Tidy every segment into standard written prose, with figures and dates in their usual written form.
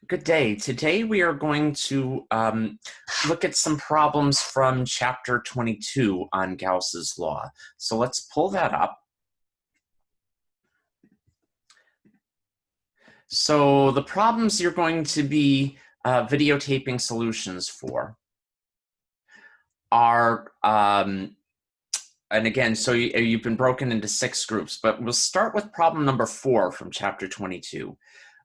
Good day. Today we are going to look at some problems from chapter 22 on Gauss's law. So let's pull that up. So the problems you're going to be videotaping solutions for are, and again, so you've been broken into 6 groups, but we'll start with problem number 4 from chapter 22.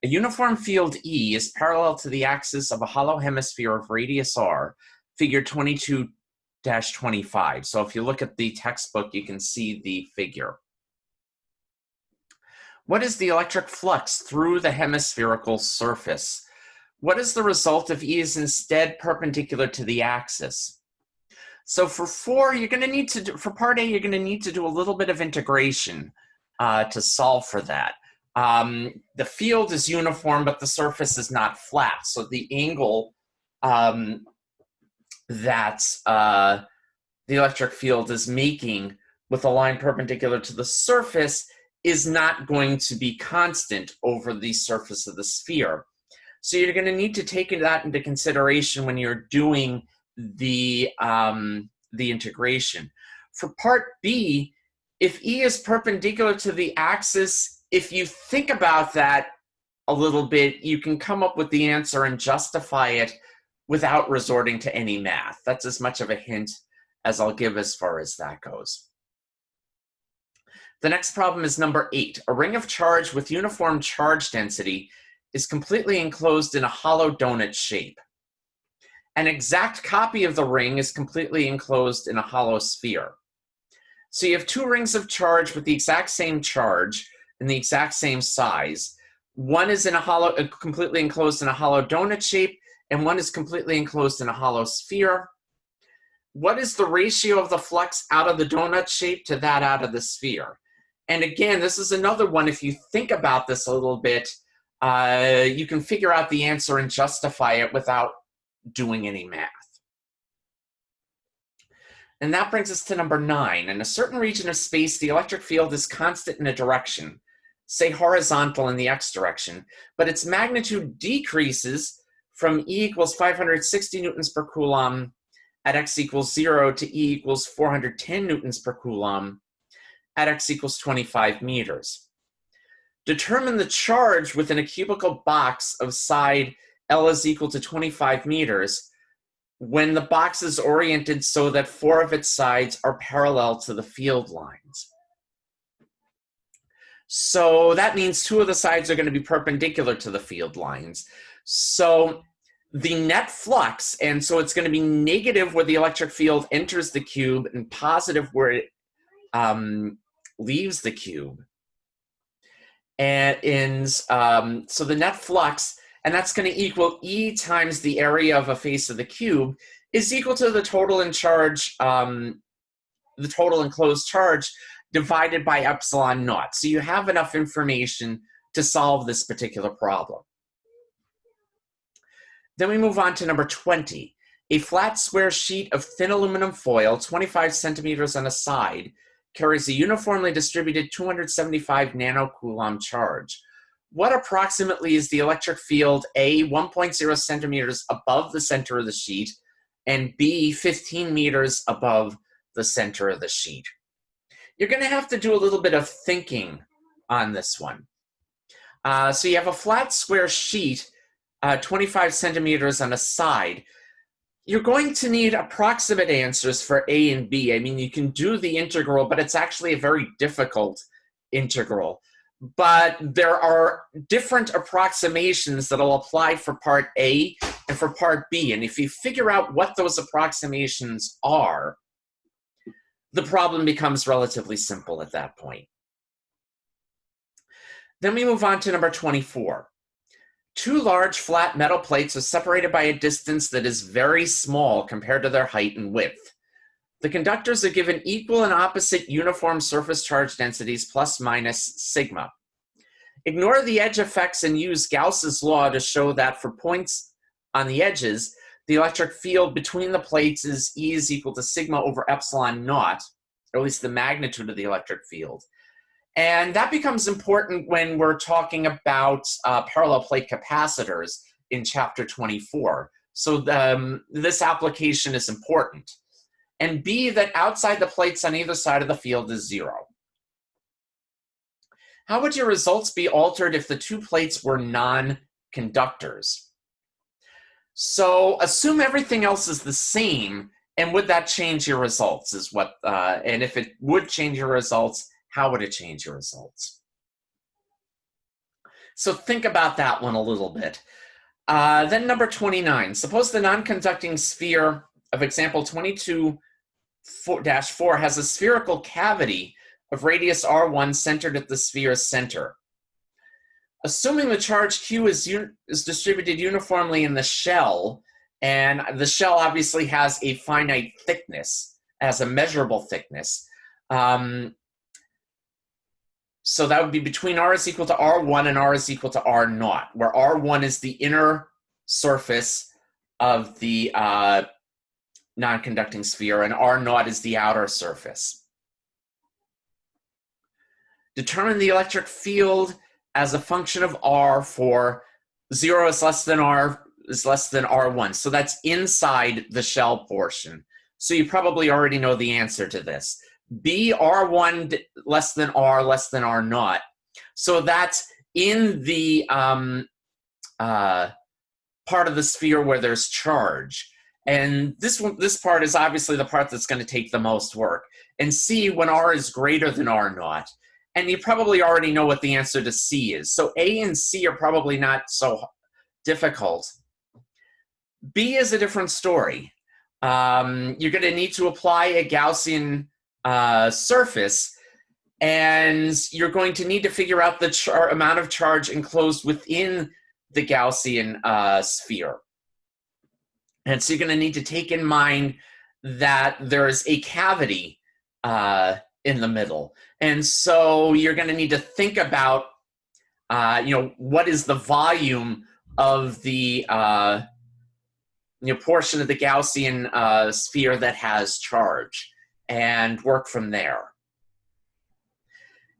A uniform field E is parallel to the axis of a hollow hemisphere of radius r, figure 22-25. So if you look at the textbook, you can see the figure. What is the electric flux through the hemispherical surface? What is the result if E is instead perpendicular to the axis? So for 4, you're going to need to do, for part A, you're going to need to do a little bit of integration to solve for that. The field is uniform, but the surface is not flat. So the angle that the electric field is making with a line perpendicular to the surface is not going to be constant over the surface of the sphere. So you're going to need to take that into consideration when you're doing the integration. For part B, if E is perpendicular to the axis, if you think about that a little bit, you can come up with the answer and justify it without resorting to any math. That's as much of a hint as I'll give as far as that goes. The next problem is number 8. A ring of charge with uniform charge density is completely enclosed in a hollow donut shape. An exact copy of the ring is completely enclosed in a hollow sphere. So you have 2 rings of charge with the exact same charge and the exact same size. One is in a completely enclosed in a hollow donut shape, and one is completely enclosed in a hollow sphere. What is the ratio of the flux out of the donut shape to that out of the sphere? And again, this is another one, if you think about this a little bit, you can figure out the answer and justify it without doing any math. And that brings us to number 9. In a certain region of space, the electric field is constant in a direction, say horizontal in the x direction, but its magnitude decreases from E equals 560 newtons per coulomb at x equals 0 to E equals 410 newtons per coulomb at x equals 25 meters. Determine the charge within a cubical box of side L is equal to 25 meters when the box is oriented so that 4 of its sides are parallel to the field lines. So that means 2 of the sides are going to be perpendicular to the field lines. So the net flux, and so it's going to be negative where the electric field enters the cube and positive where it leaves the cube. And so the net flux, and that's going to equal E times the area of a face of the cube, is equal to the total in charge, the total enclosed charge divided by epsilon naught. So you have enough information to solve this particular problem. Then we move on to number 20. A flat square sheet of thin aluminum foil, 25 centimeters on a side, carries a uniformly distributed 275 nanocoulomb charge. What approximately is the electric field A, 1.0 centimeters above the center of the sheet, and B, 15 meters above the center of the sheet? You're going to have to do a little bit of thinking on this one. So you have a flat square sheet, 25 centimeters on a side. You're going to need approximate answers for A and B. I mean, you can do the integral, but it's actually a very difficult integral. But there are different approximations that will apply for part A and for part B. And if you figure out what those approximations are, the problem becomes relatively simple at that point. Then we move on to number 24. 2 large flat metal plates are separated by a distance that is very small compared to their height and width. The conductors are given equal and opposite uniform surface charge densities plus minus sigma. Ignore the edge effects and use Gauss's law to show that for points on the edges, the electric field between the plates is E is equal to sigma over epsilon naught, or at least the magnitude of the electric field. And that becomes important when we're talking about parallel plate capacitors. in chapter 24. So this application is important. And B, that outside the plates on either side of the field is 0. How would your results be altered if the two plates were non-conductors? So assume everything else is the same, and would that change your results is what, and if it would change your results, how would it change your results? So think about that one a little bit. Then number 29, suppose the non-conducting sphere of example 22-4 has a spherical cavity of radius r1 centered at the sphere's center. Assuming the charge Q is distributed uniformly in the shell, and the shell obviously has a finite thickness, has a measurable thickness, so that would be between r is equal to r1 and r is equal to r0, where r1 is the inner surface of the non-conducting sphere and r0 is the outer surface. Determine the electric field as a function of r for 0 is less than r1. So that's inside the shell portion. So you probably already know the answer to this. B, r1 less than r0. So that's in the part of the sphere where there's charge. And this part is obviously the part that's going to take the most work. And C, when r is greater than r0. And you probably already know what the answer to C is. So A and C are probably not so difficult. B is a different story. You're going to need to apply a Gaussian surface, and you're going to need to figure out the amount of charge enclosed within the Gaussian sphere. And so you're going to need to take in mind that there's a cavity in the middle. And so you're going to need to think about, what is the volume of the portion of the Gaussian sphere that has charge, and work from there.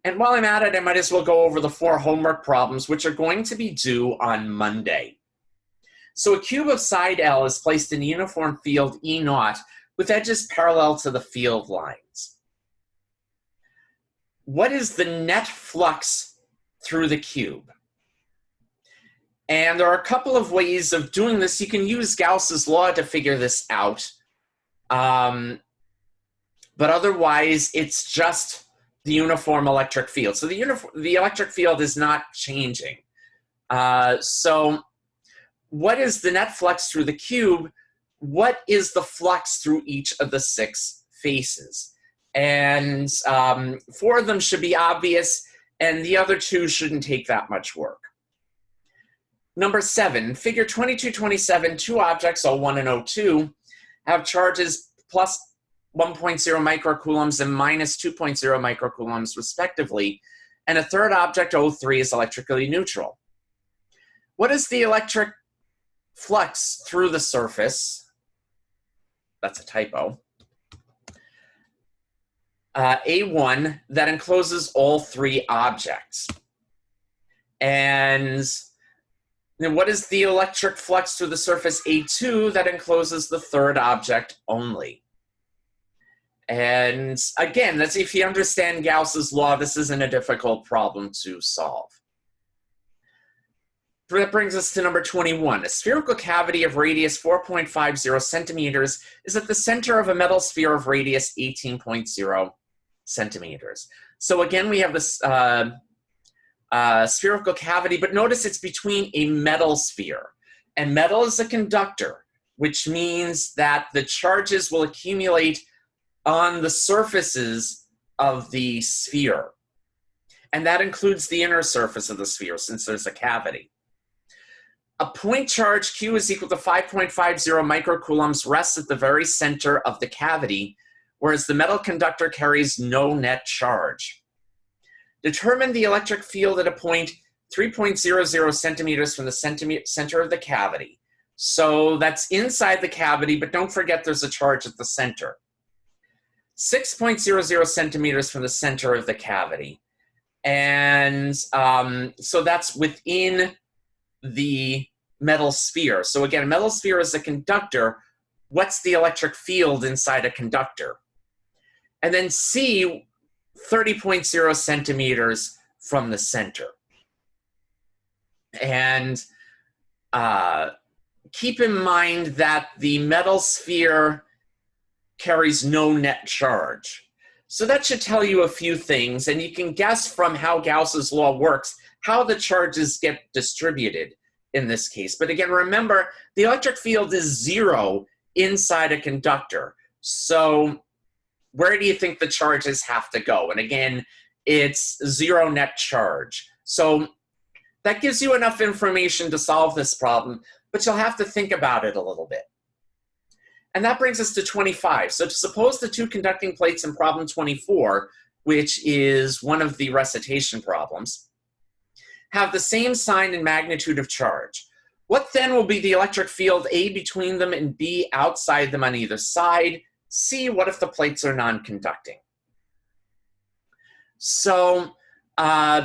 And while I'm at it, I might as well go over the 4 homework problems, which are going to be due on Monday. So a cube of side L is placed in a uniform field E0 with edges parallel to the field lines. What is the net flux through the cube? And there are a couple of ways of doing this. You can use Gauss's law to figure this out. But otherwise, it's just the uniform electric field. So the electric field is not changing. So what is the net flux through the cube? What is the flux through each of the 6 faces? And 4 of them should be obvious, and the other 2 shouldn't take that much work. Number 7, figure 2227, 2 objects, O1 and O2, have charges plus 1.0 microcoulombs and minus 2.0 microcoulombs, respectively, and a third object, O3, is electrically neutral. What is the electric flux through the surface? That's a typo. A1 that encloses all 3 objects. And then what is the electric flux through the surface A2 that encloses the third object only? And again, that's if you understand Gauss's law, this isn't a difficult problem to solve. That brings us to number 21. A spherical cavity of radius 4.50 centimeters is at the center of a metal sphere of radius 18.0 centimeters. So again, we have this spherical cavity, but notice it's between a metal sphere. And metal is a conductor, which means that the charges will accumulate on the surfaces of the sphere. And that includes the inner surface of the sphere, since there's a cavity. A point charge Q is equal to 5.50 microcoulombs rests at the very center of the cavity, whereas the metal conductor carries no net charge. Determine the electric field at a point 3.00 centimeters from the center of the cavity. So that's inside the cavity, but don't forget there's a charge at the center. 6.00 centimeters from the center of the cavity. And so that's within the metal sphere. So again, a metal sphere is a conductor. What's the electric field inside a conductor? And then C, 30.0 centimeters from the center. And keep in mind that the metal sphere carries no net charge. So that should tell you a few things, and you can guess from how Gauss's law works how the charges get distributed in this case. But again, remember, the electric field is 0 inside a conductor. So where do you think the charges have to go? And again, it's 0 net charge. So that gives you enough information to solve this problem, but you'll have to think about it a little bit. And that brings us to 25. So to suppose the two conducting plates in problem 24, which is one of the recitation problems, have the same sign and magnitude of charge. What then will be the electric field A between them and B outside them on either side? C, what if the plates are non-conducting? So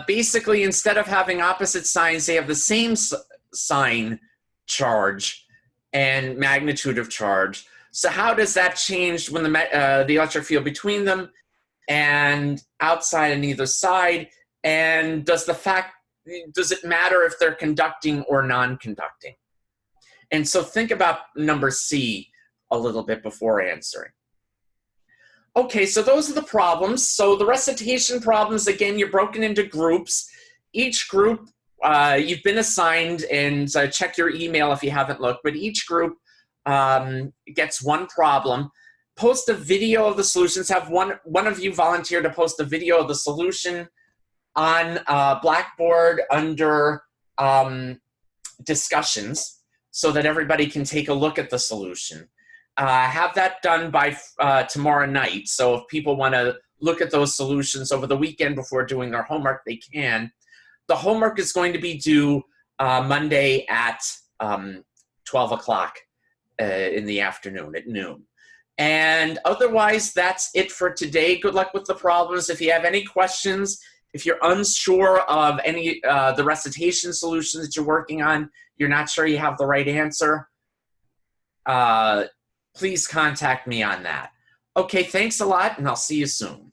basically, instead of having opposite signs, they have the same sign, charge, and magnitude of charge. So how does that change when the electric field between them and outside on either side? And does it matter if they're conducting or non-conducting? And so think about number C a little bit before answering. Okay, so those are the problems. So the recitation problems, again, you're broken into groups. Each group, you've been assigned, and check your email if you haven't looked, but each group gets one problem. Post a video of the solutions. Have one of you volunteer to post a video of the solution on Blackboard under discussions so that everybody can take a look at the solution. Have that done by tomorrow night. So if people want to look at those solutions over the weekend before doing their homework, they can. The homework is going to be due Monday at 12 o'clock in the afternoon, at noon. And otherwise, that's it for today. Good luck with the problems. If you have any questions, if you're unsure of any the recitation solutions that you're working on, you're not sure you have the right answer, please contact me on that. Okay, thanks a lot, and I'll see you soon.